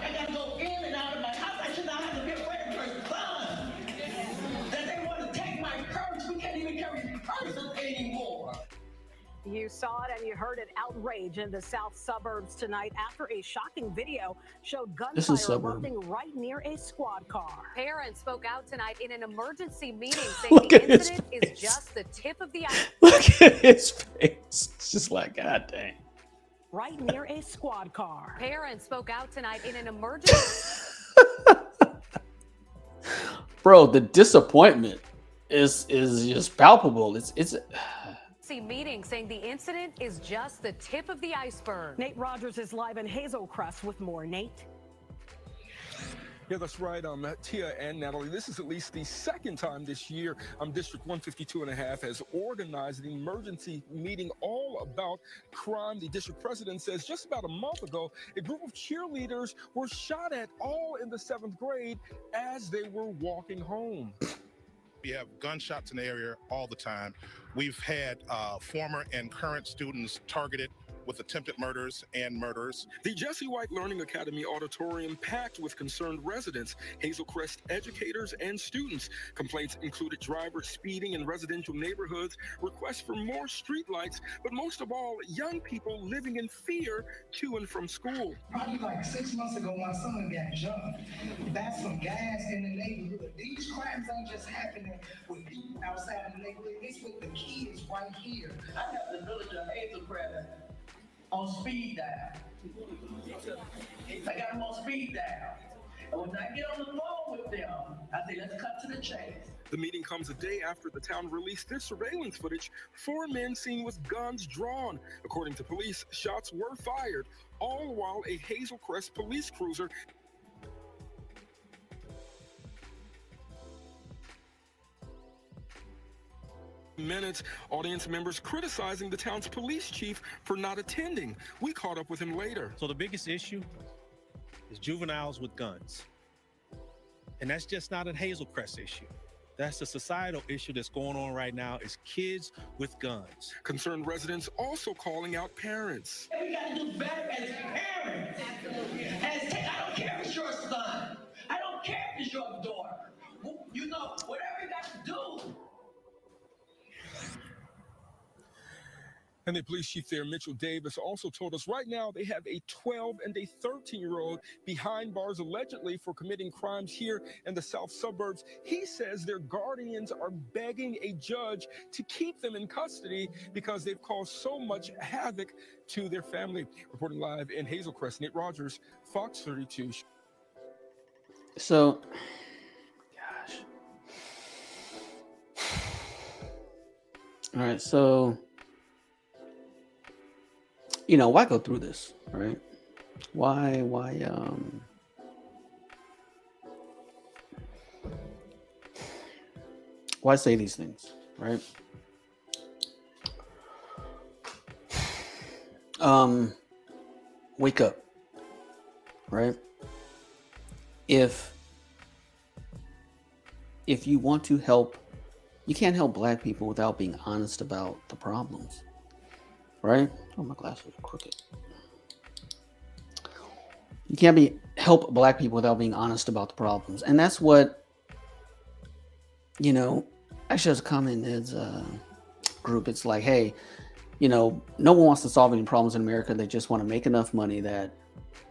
S24: You saw it and you heard it. Outrage in the south suburbs tonight after a shocking video showed gunfire erupting right near a squad car.
S17: Parents spoke out tonight in an emergency meeting saying the incident is just the tip of the iceberg.
S1: Look at his face. It's just like, God dang.
S24: Right near a squad car.
S17: Parents spoke out tonight in an emergency.
S1: Bro, the disappointment is just palpable. It's
S17: meeting saying the incident is just the tip of the iceberg.
S24: Nate Rogers is live in Hazel Crest with more. Nate.
S6: Yeah, that's right, Tia and Natalie. This is at least the second time this year District 152.5 has organized an emergency meeting all about crime. The district president says just about a month ago, a group of cheerleaders were shot at all in the 7th grade as they were walking home.
S7: We have gunshots in the area all the time. We've had former and current students targeted with attempted murders and murders.
S6: The Jesse White Learning Academy auditorium packed with concerned residents, Hazel Crest educators, and students. Complaints included drivers speeding in residential neighborhoods, requests for more streetlights, but most of all, young people living in fear to and from school.
S8: Probably like 6 months ago, my son got jumped. That's some gas in the neighborhood. These crimes ain't just happening with people outside the neighborhood. It's with the kids right here. I have the village of Hazel Crest on speed dial. I got them on speed dial. And when I get on the phone with them, I say, let's cut to the chase.
S6: The meeting comes a day after the town released their surveillance footage. 4 men seen with guns drawn. According to police, shots were fired, all while a Hazel Crest police cruiser minutes, audience members criticizing the town's police chief for not attending. We caught up with him later.
S9: So the biggest issue is juveniles with guns. And that's just not a Hazel Crest issue. That's a societal issue that's going on right now, is kids with guns.
S6: Concerned residents also calling out parents.
S8: We got to do better as parents. I don't care if it's your son. I don't care if it's your daughter. You know, whatever you got to do.
S6: And the police chief there, Mitchell Davis, also told us right now they have a 12 and a 13-year-old behind bars allegedly for committing crimes here in the south suburbs. He says their guardians are begging a judge to keep them in custody because they've caused so much havoc to their family. Reporting live in Hazel Crest, Nate Rogers, Fox 32.
S1: So, gosh. All right, so, you know, why go through this, right? Why say these things, right? Wake up, right? If you want to help, you can't help Black people without being honest about the problems, right? Oh, my glasses are crooked. You can't help Black people without being honest about the problems. And that's what, you know, actually as a comment in Ed's group, it's like, hey, you know, no one wants to solve any problems in America. They just want to make enough money that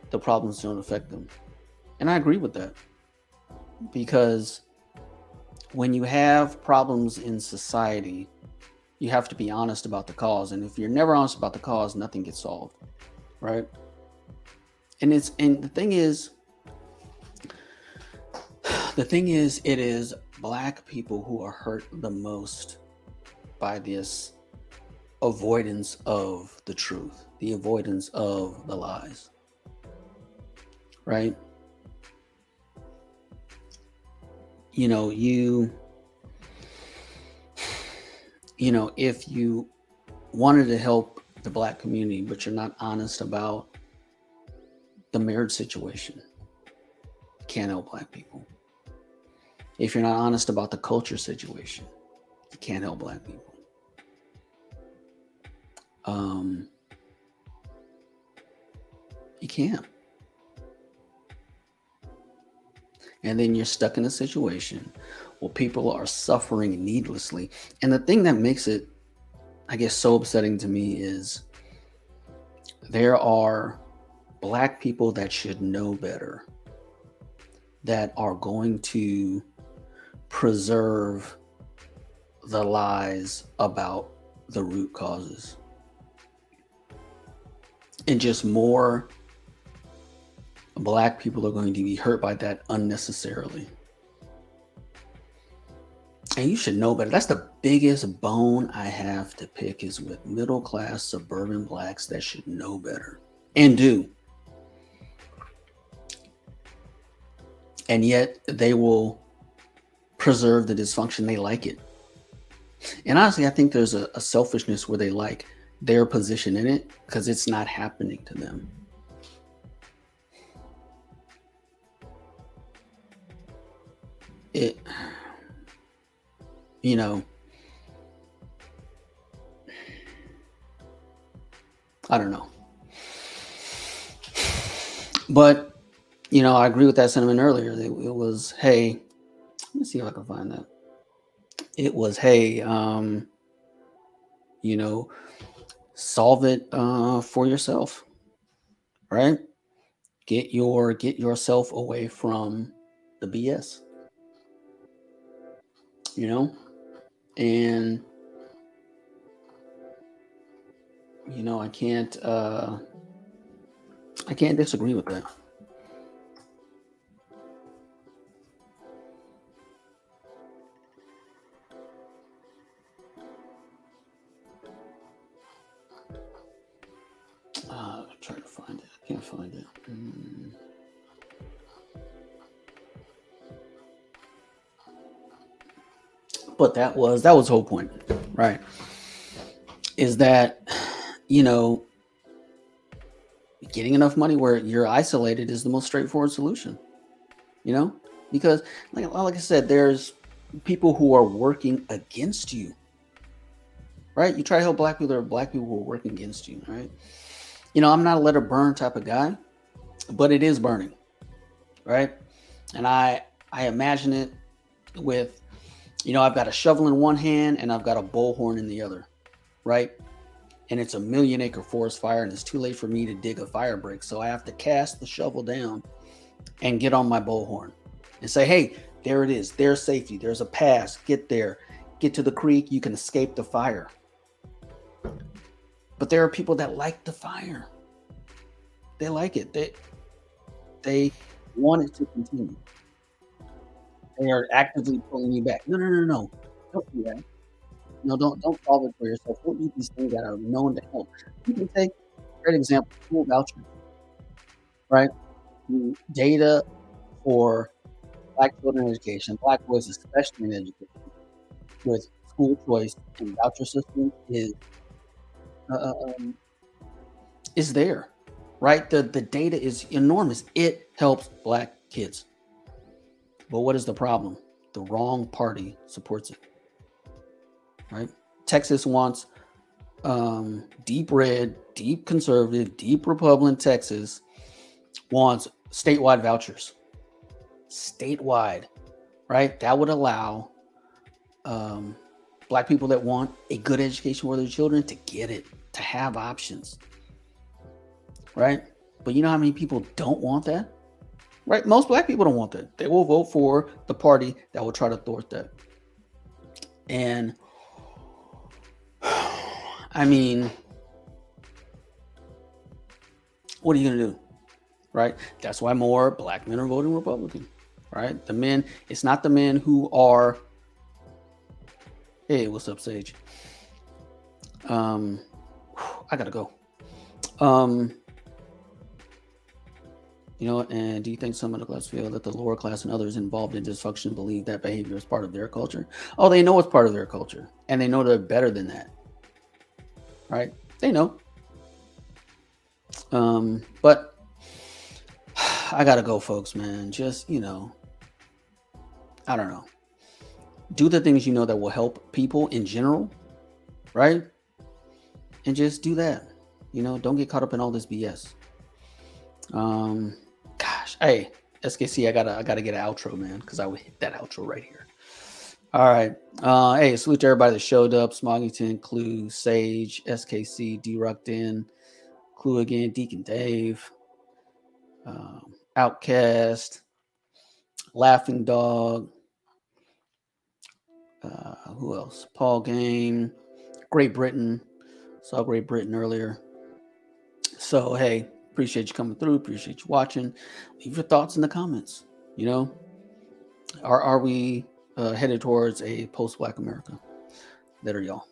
S1: the problems don't affect them. And I agree with that. Because when you have problems in society, you have to be honest about the cause. And if you're never honest about the cause, nothing gets solved, right? And the thing is, it is Black people who are hurt the most by this avoidance of the truth, the avoidance of the lies, right? You know, if you wanted to help the Black community, but you're not honest about the marriage situation, you can't help Black people. If you're not honest about the culture situation, you can't help Black people. You can't. And then you're stuck in a situation where people are suffering needlessly. And the thing that makes it, I guess, so upsetting to me is there are Black people that should know better, that are going to preserve the lies about the root causes. And just more Black people are going to be hurt by that unnecessarily. And you should know better. That's the biggest bone I have to pick, is with middle-class suburban Blacks that should know better and do. And yet they will preserve the dysfunction. They like it. And honestly, I think there's a selfishness where they like their position in it because it's not happening to them. you know, I don't know. But, you know, I agree with that sentiment earlier. It was, hey, let me see if I can find that. It was, hey, you know, solve it for yourself, right? Get yourself away from the BS, you know, and you know, I can't disagree with that. Trying to find it. I can't find it. But that was the whole point, right? Is that, you know, getting enough money where you're isolated is the most straightforward solution, you know, because like I said, there's people who are working against you, right? You try to help black people, there are black people who are working against you, right? You know, I'm not a let it burn type of guy, but it is burning, right? And I imagine it with, you know, I've got a shovel in one hand and I've got a bullhorn in the other, right? And it's a 1,000,000-acre forest fire and it's too late for me to dig a fire break. So I have to cast the shovel down and get on my bullhorn and say, hey, there it is. There's safety. There's a pass. Get there. Get to the creek. You can escape the fire. But there are people that like the fire. They like it. They want it to continue. They are actively pulling you back. No. Don't do that. No, don't solve it for yourself. Don't use these things that are known to help. You can take a great example, school vouchers, right? The data for black children in education, black boys especially in education, with school choice and voucher system is there, right? The data is enormous. It helps black kids. But what is the problem? The wrong party supports it, right? Texas wants deep red, deep conservative, deep Republican Texas wants statewide vouchers. Statewide, right? That would allow black people that want a good education for their children to get it, to have options, right? But you know how many people don't want that? Right? Most black people don't want that. They will vote for the party that will try to thwart that. And I mean, what are you going to do? Right? That's why more black men are voting Republican, right? The men, it's not the men who are, hey, what's up, Sage? I gotta go. You know, and do you think some of the class feel that the lower class and others involved in dysfunction believe that behavior is part of their culture? Oh, they know it's part of their culture, and they know they're better than that, right? They know. But I gotta go, folks, man. Just, you know, I don't know. Do the things you know that will help people in general, right? And just do that. You know, don't get caught up in all this BS. Gosh, hey, SKC, I gotta get an outro, man, because I would hit that outro right here. All right. Hey, salute to everybody that showed up. Smoggington, Clue, Sage, SKC, D-Ruckton, Clue again, Deacon Dave, Outcast, Laughing Dog. Who else? Paul Game, Great Britain. Saw Great Britain earlier. So, hey, appreciate you coming through. Appreciate you watching. Leave your thoughts in the comments. You know, are we headed towards a post-Black America? Better y'all.